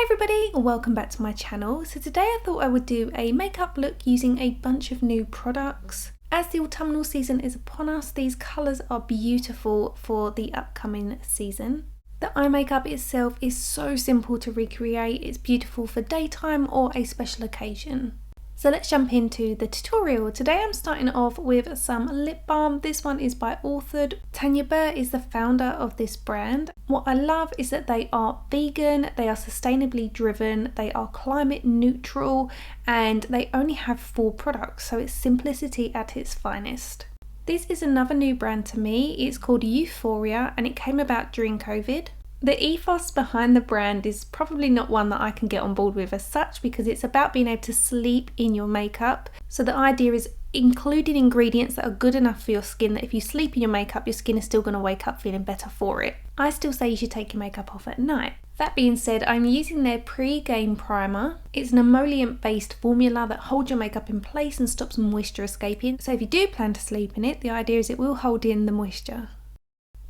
Hi everybody, welcome back to my channel. So today I thought I would do a makeup look using a bunch of new products. As the autumnal season is upon us, these colours are beautiful for the upcoming season. The eye makeup itself is so simple to recreate, it's beautiful for daytime or a special occasion. So let's jump into the tutorial. Today I'm starting off with some lip balm. This one is by Authored. Tanya Burr is the founder of this brand. What I love is that they are vegan, they are sustainably driven, they are climate neutral, and they only have 4 products, so it's simplicity at its finest. This is another new brand to me. It's called Foria and it came about during COVID. The ethos behind the brand is probably not one that I can get on board with as such, because it's about being able to sleep in your makeup. So the idea is including ingredients that are good enough for your skin that if you sleep in your makeup, your skin is still going to wake up feeling better for it. I still say you should take your makeup off at night. That being said, I'm using their Pregame primer. It's an emollient based formula that holds your makeup in place and stops moisture escaping. So if you do plan to sleep in it, the idea is it will hold in the moisture.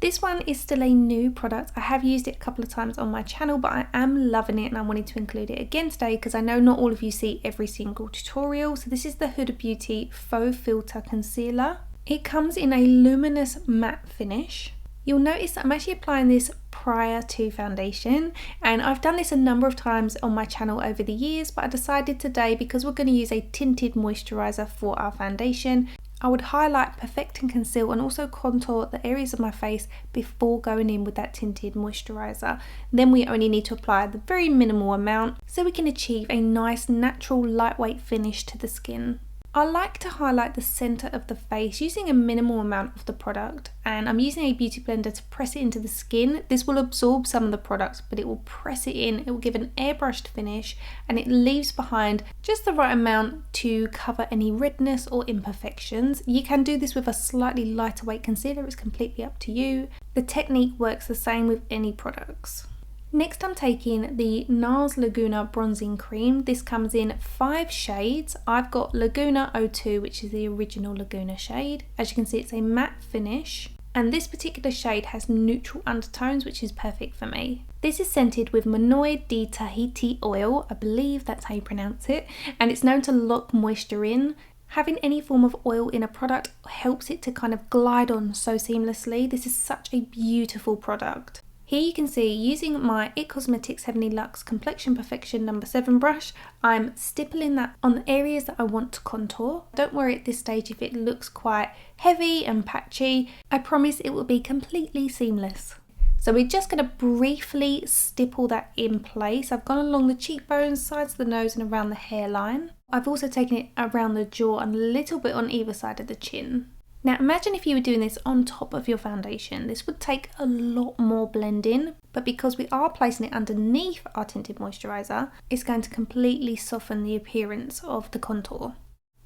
This one is still a new product. I have used it a couple of times on my channel, but I am loving it and I wanted to include it again today because I know not all of you see every single tutorial. So this is the Huda Beauty Faux Filter Concealer. It comes in a luminous matte finish. You'll notice that I'm actually applying this prior to foundation, and I've done this a number of times on my channel over the years, but I decided today, because we're going to use a tinted moisturizer for our foundation, I would highlight, perfect and conceal and also contour the areas of my face before going in with that tinted moisturizer. Then we only need to apply the very minimal amount so we can achieve a nice natural lightweight finish to the skin. I like to highlight the centre of the face using a minimal amount of the product, and I'm using a beauty blender to press it into the skin. This will absorb some of the product, but it will press it in, it will give an airbrushed finish, and it leaves behind just the right amount to cover any redness or imperfections. You can do this with a slightly lighter weight concealer, it's completely up to you. The technique works the same with any products. Next I'm taking the Nars Laguna Bronzing Cream. This comes in 5 shades. I've got Laguna 02, which is the original Laguna shade. As you can see, it's a matte finish. And this particular shade has neutral undertones, which is perfect for me. This is scented with Manoy de Tahiti oil, I believe that's how you pronounce it, and it's known to lock moisture in. Having any form of oil in a product helps it to kind of glide on so seamlessly. This is such a beautiful product. Here you can see, using my It Cosmetics Heavenly Luxe Complexion Perfection No. 7 brush, I'm stippling that on the areas that I want to contour. Don't worry at this stage if it looks quite heavy and patchy. I promise it will be completely seamless. So we're just going to briefly stipple that in place. I've gone along the cheekbones, sides of the nose and around the hairline. I've also taken it around the jaw and a little bit on either side of the chin. Now imagine if you were doing this on top of your foundation. This would take a lot more blending, but because we are placing it underneath our tinted moisturizer, it's going to completely soften the appearance of the contour.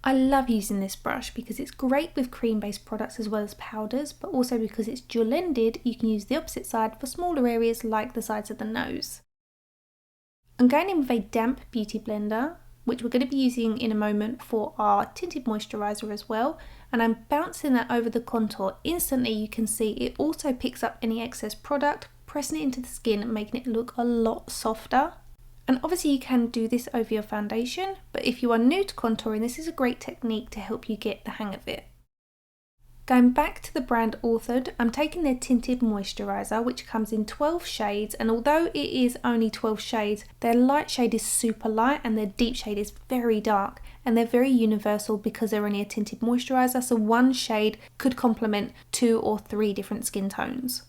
I love using this brush because it's great with cream-based products as well as powders, but also because it's dual-ended, you can use the opposite side for smaller areas like the sides of the nose. I'm going in with a damp beauty blender, which we're going to be using in a moment for our tinted moisturizer as well, and I'm bouncing that over the contour. Instantly you can see it also picks up any excess product, pressing it into the skin, making it look a lot softer. And obviously you can do this over your foundation, but if you are new to contouring, this is a great technique to help you get the hang of it. Going back to the brand Authored, I'm taking their tinted moisturizer, which comes in 12 shades, and although it is only 12 shades, their light shade is super light and their deep shade is very dark, and they're very universal because they're only a tinted moisturizer, so one shade could complement 2 or 3 different skin tones.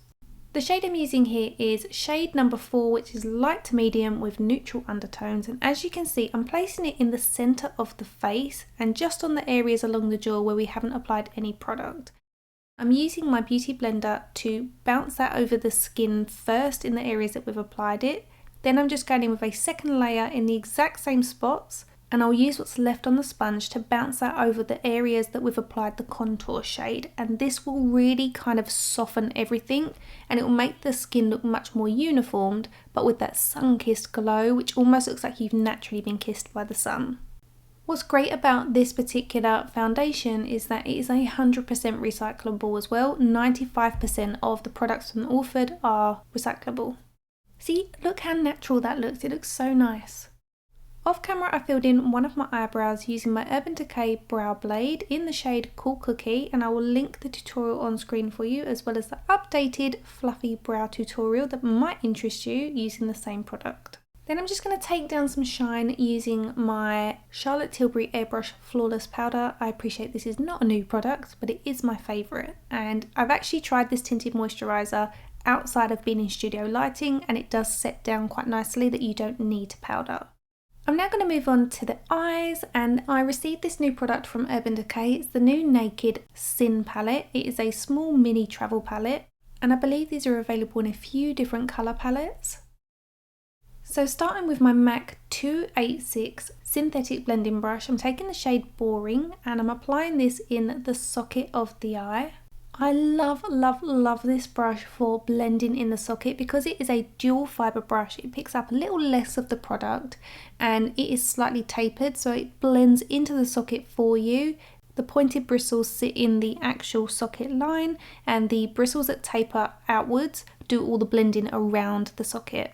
The shade I'm using here is shade number 4, which is light to medium with neutral undertones, and as you can see I'm placing it in the centre of the face and just on the areas along the jaw where we haven't applied any product. I'm using my beauty blender to bounce that over the skin first in the areas that we've applied it, then I'm just going in with a second layer in the exact same spots, and I'll use what's left on the sponge to bounce that over the areas that we've applied the contour shade, and this will really kind of soften everything and it will make the skin look much more uniformed, but with that sun-kissed glow, which almost looks like you've naturally been kissed by the sun. What's great about this particular foundation is that it is 100% recyclable as well. 95% of the products from Authored are recyclable. See, look how natural that looks. It looks so nice. Off camera, I filled in one of my eyebrows using my Urban Decay brow blade in the shade Cool Cookie, and I will link the tutorial on screen for you, as well as the updated fluffy brow tutorial that might interest you using the same product. Then I'm just going to take down some shine using my Charlotte Tilbury Airbrush Flawless Powder. I appreciate this is not a new product, but it is my favourite, and I've actually tried this tinted moisturiser outside of being in studio lighting, and it does set down quite nicely that you don't need to powder. I'm now going to move on to the eyes, and I received this new product from Urban Decay. It's the new Naked Sin palette. It is a small mini travel palette, and I believe these are available in a few different colour palettes. So starting with my MAC 286 synthetic blending brush, I'm taking the shade Boring and I'm applying this in the socket of the eye. I love this brush for blending in the socket because it is a dual fibre brush. It picks up a little less of the product and it is slightly tapered, so it blends into the socket for you. The pointed bristles sit in the actual socket line, and the bristles that taper outwards do all the blending around the socket.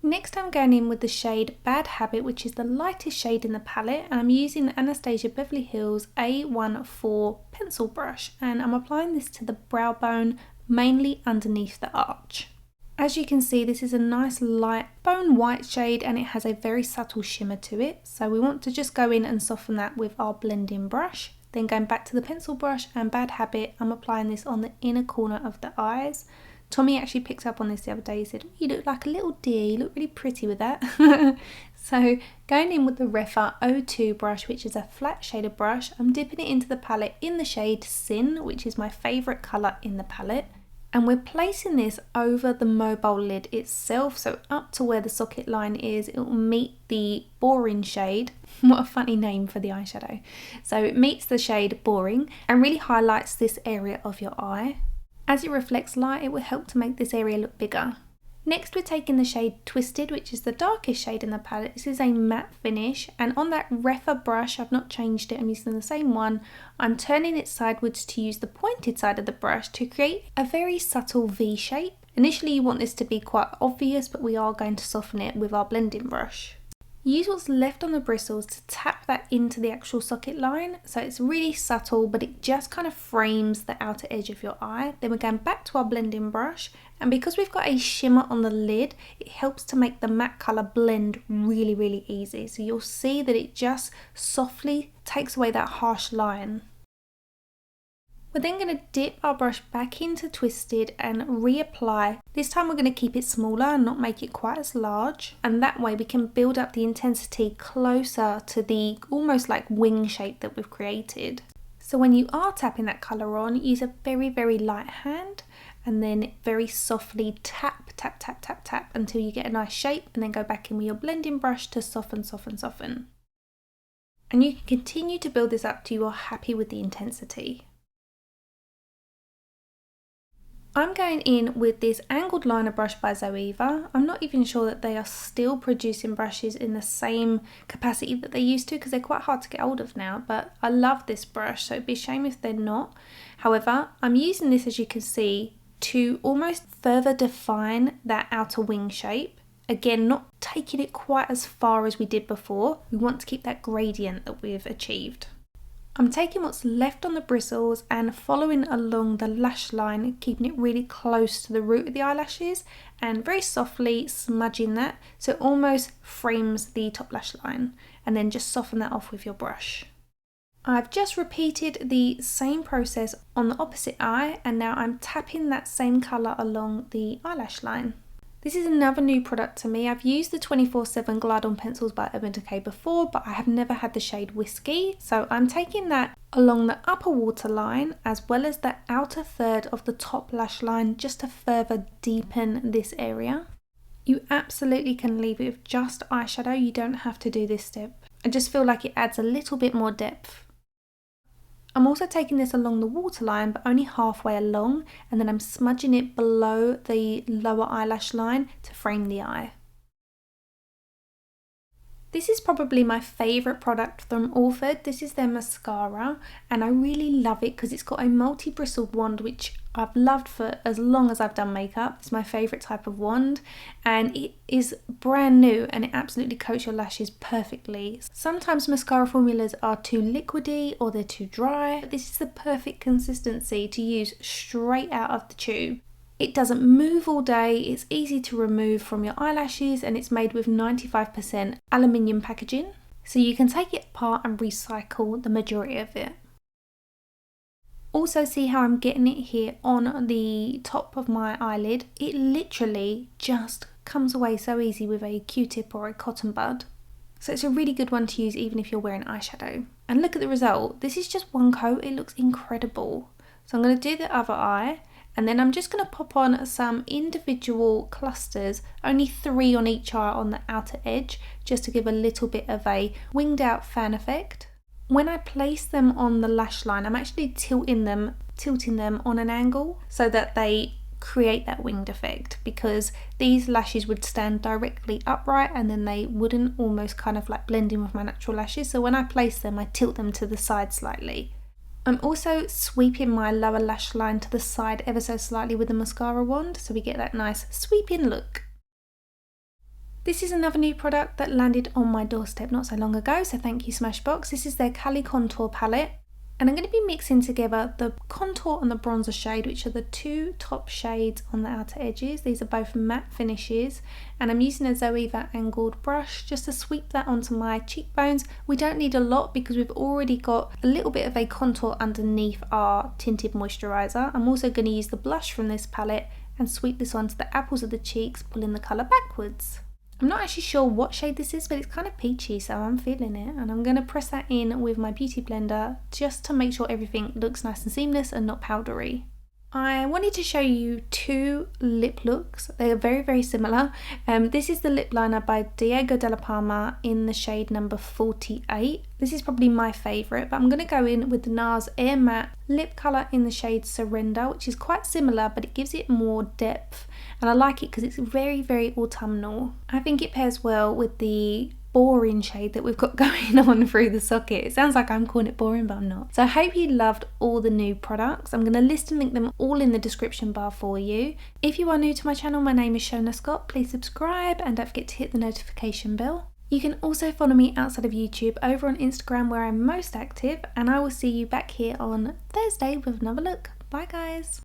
Next I'm going in with the shade Bad Habit, which is the lightest shade in the palette, and I'm using the Anastasia Beverly Hills A14 pencil brush, and I'm applying this to the brow bone, mainly underneath the arch. As you can see, this is a nice light bone white shade and it has a very subtle shimmer to it, so we want to just go in and soften that with our blending brush. Then going back to the pencil brush and Bad Habit, I'm applying this on the inner corner of the eyes. Tommy actually picked up on this the other day. He said, "You look like a little deer, you look really pretty with that." So going in with the Refa 02 brush, which is a flat shaded brush, I'm dipping it into the palette in the shade Sin, which is my favourite colour in the palette. And we're placing this over the mobile lid itself, so up to where the socket line is, it will meet the Boring shade. What a funny name for the eyeshadow. So it meets the shade Boring and really highlights this area of your eye. As it reflects light, it will help to make this area look bigger. Next we're taking the shade Twisted, which is the darkest shade in the palette. This is a matte finish, and on that Refa brush, I've not changed it, I'm using the same one. I'm turning it sideways to use the pointed side of the brush to create a very subtle V shape. Initially you want this to be quite obvious, but we are going to soften it with our blending brush. Use what's left on the bristles to tap that into the actual socket line, so it's really subtle but it just kind of frames the outer edge of your eye. Then we're going back to our blending brush, and because we've got a shimmer on the lid, it helps to make the matte colour blend really easy. So you'll see that it just softly takes away that harsh line. We're then going to dip our brush back into Twisted and reapply. This time we're going to keep it smaller and not make it quite as large, and that way we can build up the intensity closer to the almost like wing shape that we've created. So when you are tapping that colour on, use a very light hand and then very softly tap until you get a nice shape, and then go back in with your blending brush to soften. And you can continue to build this up till you're happy with the intensity. I'm going in with this angled liner brush by Zoeva. I'm not even sure that they are still producing brushes in the same capacity that they used to, because they're quite hard to get hold of now, but I love this brush, so it'd be a shame if they're not. However, I'm using this, as you can see, to almost further define that outer wing shape. Again, not taking it quite as far as we did before. We want to keep that gradient that we've achieved. I'm taking what's left on the bristles and following along the lash line, keeping it really close to the root of the eyelashes and very softly smudging that so it almost frames the top lash line, and then just soften that off with your brush. I've just repeated the same process on the opposite eye, and now I'm tapping that same colour along the eyelash line. This is another new product to me. I've used the 24/7 Glide On pencils by Urban Decay before, but I have never had the shade Whiskey. So I'm taking that along the upper waterline as well as the outer third of the top lash line, just to further deepen this area. You absolutely can leave it with just eyeshadow. You don't have to do this step. I just feel like it adds a little bit more depth. I'm also taking this along the waterline, but only halfway along, and then I'm smudging it below the lower eyelash line to frame the eye. This is probably my favourite product from Orford. This is their mascara, and I really love it because it's got a multi-bristled wand, which I've loved for as long as I've done makeup. It's my favourite type of wand, and it is brand new and it absolutely coats your lashes perfectly. Sometimes mascara formulas are too liquidy or they're too dry, but this is the perfect consistency to use straight out of the tube. It doesn't move all day, it's easy to remove from your eyelashes, and it's made with 95% aluminium packaging, so you can take it apart and recycle the majority of it. Also, see how I'm getting it here on the top of my eyelid? It literally just comes away so easy with a Q-tip or a cotton bud. So it's a really good one to use even if you're wearing eyeshadow. And look at the result. This is just one coat, it looks incredible. So I'm going to do the other eye. And then I'm just going to pop on some individual clusters, only 3 on each eye on the outer edge, just to give a little bit of a winged out fan effect. When I place them on the lash line, I'm actually tilting them on an angle so that they create that winged effect, because these lashes would stand directly upright and then they wouldn't almost kind of like blend in with my natural lashes. So when I place them, I tilt them to the side slightly. I'm also sweeping my lower lash line to the side ever so slightly with the mascara wand, so we get that nice sweeping look. This is another new product that landed on my doorstep not so long ago, so thank you Smashbox. This is their Cali Contour palette, and I'm going to be mixing together the contour and the bronzer shade, which are the 2 top shades on the outer edges. These are both matte finishes, and I'm using a Zoeva angled brush just to sweep that onto my cheekbones. We don't need a lot because we've already got a little bit of a contour underneath our Tinted Moisturizer. I'm also going to use the blush from this palette and sweep this onto the apples of the cheeks, pulling the colour backwards. I'm not actually sure what shade this is, but it's kind of peachy, so I'm feeling it. And I'm going to press that in with my beauty blender just to make sure everything looks nice and seamless and not powdery. I wanted to show you 2 lip looks. They are very, very similar. This is the lip liner by Diego de la Palma in the shade number 48. This is probably my favourite, but I'm going to go in with the Nars Air Matte lip colour in the shade Surrender, which is quite similar, but it gives it more depth. And I like it because it's very, very autumnal. I think it pairs well with the boring shade that we've got going on through the socket. It sounds like I'm calling it boring, but I'm not. So I hope you loved all the new products. I'm going to list and link them all in the description bar for you. If you are new to my channel, my name is Shonagh Scott. Please subscribe and don't forget to hit the notification bell. You can also follow me outside of YouTube over on Instagram, where I'm most active, and I will see you back here on Thursday with another look. Bye guys!